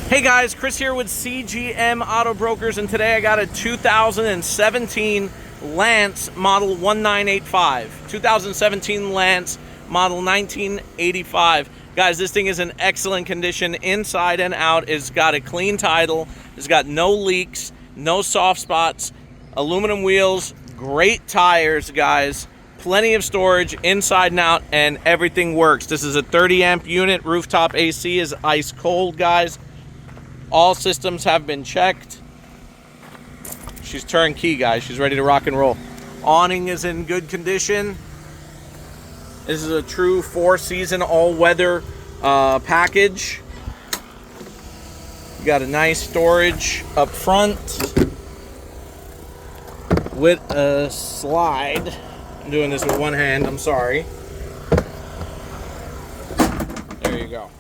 Hey guys, Chris here with CGM Auto Brokers, and today I got a 2017 Lance model 1985. 2017 Lance model 1985. Guys, this thing is in excellent condition inside and out. It's got a clean title. It's got no leaks, no soft spots, aluminum wheels, great tires, guys. Plenty of storage inside and out, and everything works. This is a 30 amp unit. Rooftop AC is ice cold, guys. All systems have been checked. She's turnkey, guys. She's ready to rock and roll. Awning is in good condition. This is a true 4-season all-weather package. You got a nice storage up front with a slide. I'm doing this with one hand, I'm sorry. There you go.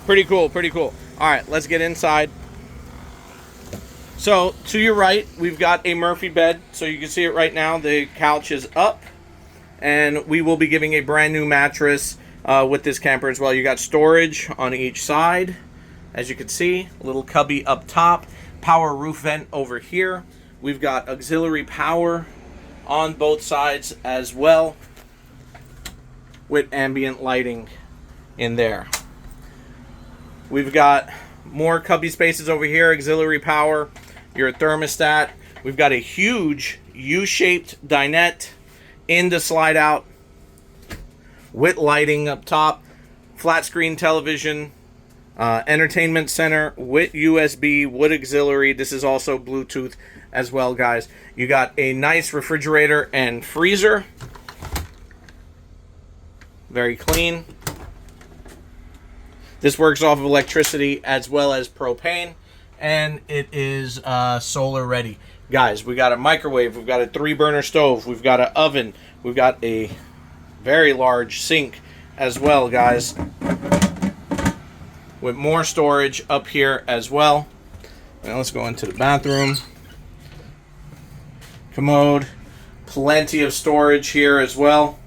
Pretty cool, pretty cool. All right, let's get inside. So, to your right, we've got a Murphy bed. So you can see it right now. The couch is up. And we will be giving a brand new mattress with this camper as well. You got storage on each side. As you can see, a little cubby up top. Power roof vent over here. We've got auxiliary power on both sides as well, with ambient lighting in there. We've got more cubby spaces over here, auxiliary power, your thermostat. We've got a huge U-shaped dinette in the slide out with lighting up top, flat screen television, entertainment center with USB, with auxiliary. This is also Bluetooth as well, guys. You got a nice refrigerator and freezer. Very clean. This works off of electricity as well as propane, and it is solar ready. Guys, we got a microwave, we've got a 3-burner stove, we've got an oven, we've got a very large sink as well, guys, with more storage up here as well. Now let's go into the bathroom. Commode, plenty of storage here as well.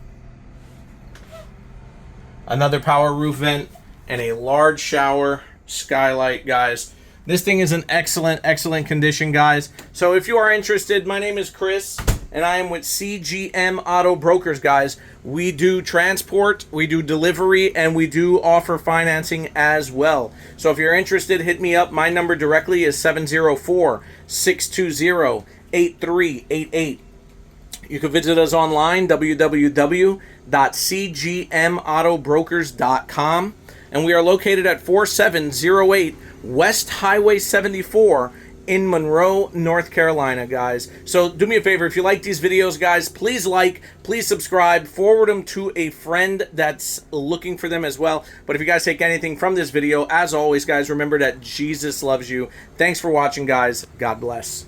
Another power roof vent and a large shower skylight, guys. This thing is in excellent condition, guys. So if you are interested, my name is Chris, and I am with CGM Auto Brokers, guys. We do transport, we do delivery, and we do offer financing as well. So if you're interested, hit me up. My number directly is 704-620-8388. You can visit us online, www.cgmautobrokers.com. And we are located at 4708 West Highway 74 in Monroe, North Carolina, guys. So do me a favor, if you like these videos, guys, please like, please subscribe, forward them to a friend that's looking for them as well. But if you guys take anything from this video, as always, guys, remember that Jesus loves you. Thanks for watching, guys. God bless.